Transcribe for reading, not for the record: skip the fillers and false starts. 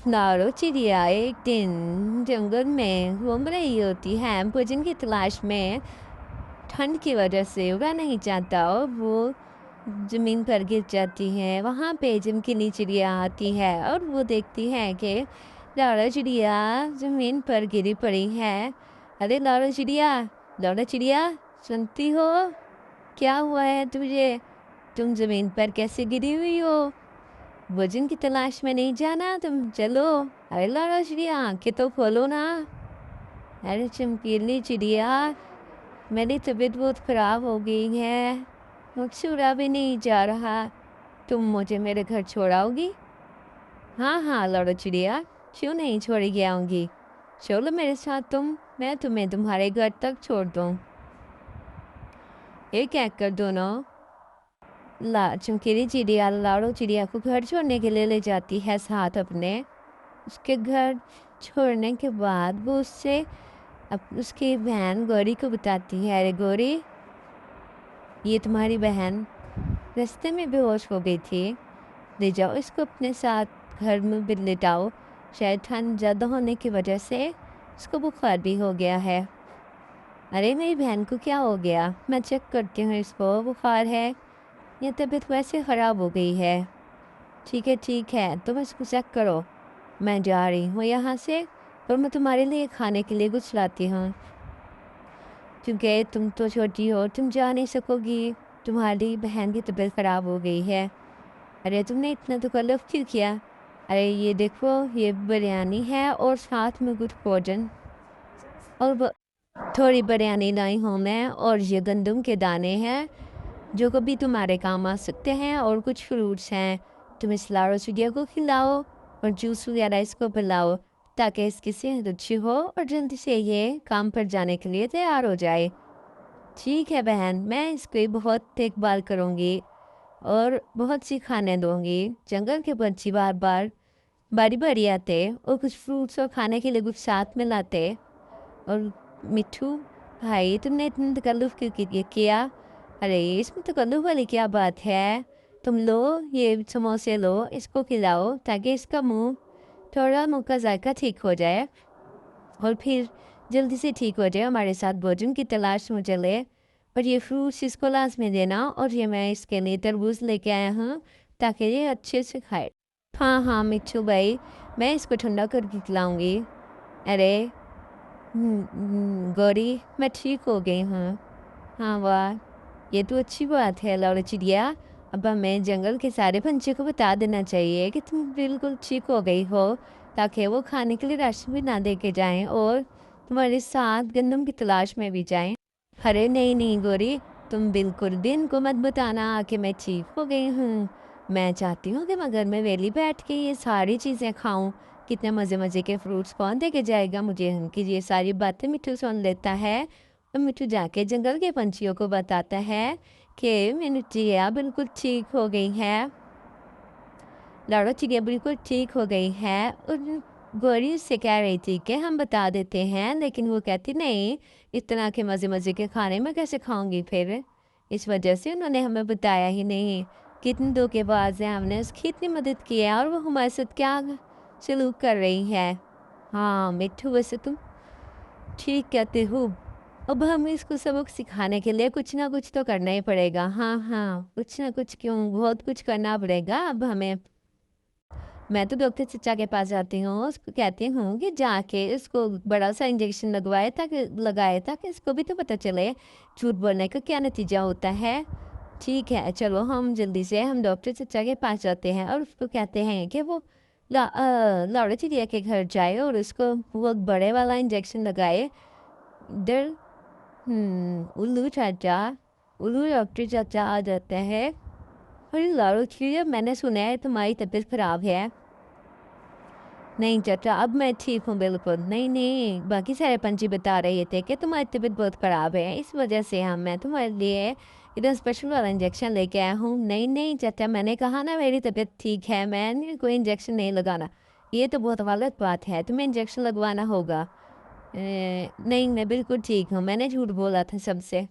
नारो चिड़िया एक दिन जंगल में घूम रही होती है भोजन की तलाश में। ठंड की वजह से उड़ा नहीं जाता और वो ज़मीन पर गिर जाती है। वहाँ पे चमकीली चिड़िया आती है और वो देखती है कि लारा चिड़िया ज़मीन पर गिरी पड़ी है। अरे लारा चिड़िया, सुनती हो? क्या हुआ है तुझे? तुम ज़मीन पर कैसे गिरी हुई हो? भोजन की तलाश में नहीं जाना तुम, चलो। अरे लारा चिड़िया, आंखें तो खोलो ना। अरे चमकीली चिड़िया, मेरी तबीयत बहुत ख़राब हो गई है, मुझसे उड़ा भी नहीं जा रहा। तुम मुझे मेरे घर छोड़ाओगी? हाँ हाँ लारा चिड़िया, क्यों नहीं छोड़ी के आऊँगी। चलो मेरे साथ तुम, मैं तुम्हें तुम्हारे घर तक छोड़ दूँ। ये कहकर दोनों चमकीली चिड़िया लाड़ो चिड़िया को घर छोड़ने के लिए ले जाती है साथ अपने। उसके घर छोड़ने के बाद वो उससे उसकी बहन गौरी को बताती है, अरे गौरी, ये तुम्हारी बहन रास्ते में बेहोश हो गई थी, ले जाओ इसको अपने साथ घर में भी लिटाओ। शायद ठंड ज़्यादा होने की वजह से उसको बुखार भी हो गया है। अरे मेरी बहन को क्या हो गया, मैं चेक करती हूँ, इसको बुखार है या तबीयत वैसे ख़राब हो गई है। ठीक है, तुम इसको चेक करो, मैं जा रही हूँ यहाँ से, पर मैं तुम्हारे लिए खाने के लिए कुछ लाती हूँ, क्योंकि तुम तो छोटी हो, तुम जा नहीं सकोगी, तुम्हारी बहन की तबीयत ख़राब हो गई है। अरे तुमने इतना तकल्लुफ़ क्यों किया? अरे ये देखो, ये बिरयानी है और साथ में कुछ भोजन और थोड़ी बिरयानी लाई हूँ मैं, और ये गंदम के दाने हैं जो कभी तुम्हारे काम आ सकते हैं, और कुछ फ्रूट्स हैं। तुम इस लारो चिड़िया को खिलाओ और जूस वगैरह इसको पिलाओ, ताकि इसकी सेहत अच्छी हो और जल्दी से ये काम पर जाने के लिए तैयार हो जाए। ठीक है बहन, मैं इसकी बहुत देखभाल करूँगी और बहुत सी खाने दूँगी। जंगल के पंछी बारी बारी आते और कुछ फ्रूट्स और खाने के लिए कुछ साथ में लाते। और मिट्ठू भाई, तुमने इतना तकल्लुफ़ क्यों किया? अरे इसमें तकल्लुफ़ वाली क्या बात है? तुम लो, ये समोसे लो, इसको खिलाओ ताकि इसका मुँह का जायका ठीक हो जाए और फिर जल्दी से ठीक हो जाए, हमारे साथ भोजन की तलाश में चले। और ये फ्रूट्स इसको लाज़मी देना, और ये मैं इसके लिए तरबूज लेके आया हूँ ताकि ये अच्छे से खाए। हाँ हाँ मिट्ठू भाई, मैं इसको ठंडा करके खिलाऊँगी। अरे गौरी, मैं ठीक हो गई हूँ। हाँ वाह, ये तो अच्छी बात है लारा चिड़िया। अब हमें जंगल के सारे पंछियों को बता देना चाहिए कि तुम बिल्कुल ठीक हो गई हो, ताकि वो खाने के लिए राशन भी ना दे के जाएँ और तुम्हारे साथ गंदम की तलाश में भी जाएँ। अरे नहीं नहीं गौरी, तुम बिल्कुल भी इनको मत बताना कि मैं ठीक हो गई हूँ। मैं चाहती हूँ कि मगर मैं वेली बैठ के ये सारी चीज़ें खाऊं। कितने मज़े मज़े के फ्रूट्स कौन दे के जाएगा मुझे? उनकी ये सारी बातें मिट्ठू सुन लेता है और मिट्ठू जाके जंगल के पंछियों को बताता है कि मेरी चिड़िया बिल्कुल ठीक हो गई है। लारा चिड़िया बिल्कुल ठीक हो गई है, और गौरी उससे कह रही थी कि हम बता देते हैं, लेकिन वो कहती नहीं, इस तरह के मज़े मज़े के खाने मैं कैसे खाऊंगी फिर। इस वजह से उन्होंने हमें बताया ही नहीं। कितने धोखेबाज हैं, हमने उसकी इतनी मदद की है और वो हमारे साथ क्या सलूक कर रही है। हाँ मिट्ठू, वैसे तुम ठीक कहते हो। अब हमें इसको सबक सिखाने के लिए कुछ ना कुछ तो करना ही पड़ेगा। हाँ हाँ, कुछ ना कुछ क्यों, बहुत कुछ करना पड़ेगा अब हमें। मैं तो डॉक्टर चचा के पास जाती हूँ, उसको कहती हूँ कि जाके इसको बड़ा सा इंजेक्शन लगाए ताकि इसको भी तो पता चले झूठ बोलने का क्या नतीजा होता है। ठीक है, चलो हम जल्दी से हम डॉक्टर चचा के पास जाते हैं और उसको कहते हैं कि वो लाड़ा चिड़िया के घर जाए और उसको वो बड़े वाला इंजेक्शन लगाए। डर उल्लू डॉक्टर चाचा आ जाता है। अरे लाड़ा चिड़िया, मैंने सुना है तुम्हारी तबीयत खराब है। नहीं चाचा, अब मैं ठीक हूँ बिल्कुल। नहीं नहीं, बाकी सारे पंछी बता रहे थे कि तुम्हारी तबीयत बहुत ख़राब है, इस वजह से मैं तुम्हारे लिए इधर स्पेशल वाला इंजेक्शन लेके आया हूँ। नहीं नहीं चाचा, मैंने कहा ना मेरी तबीयत ठीक है, मैंने कोई इंजेक्शन नहीं लगाना। ये तो बहुत गलत बात है, तुम्हें इंजेक्शन लगवाना होगा। नहीं, मैं बिल्कुल ठीक हूँ, मैंने झूठ बोला था सबसे।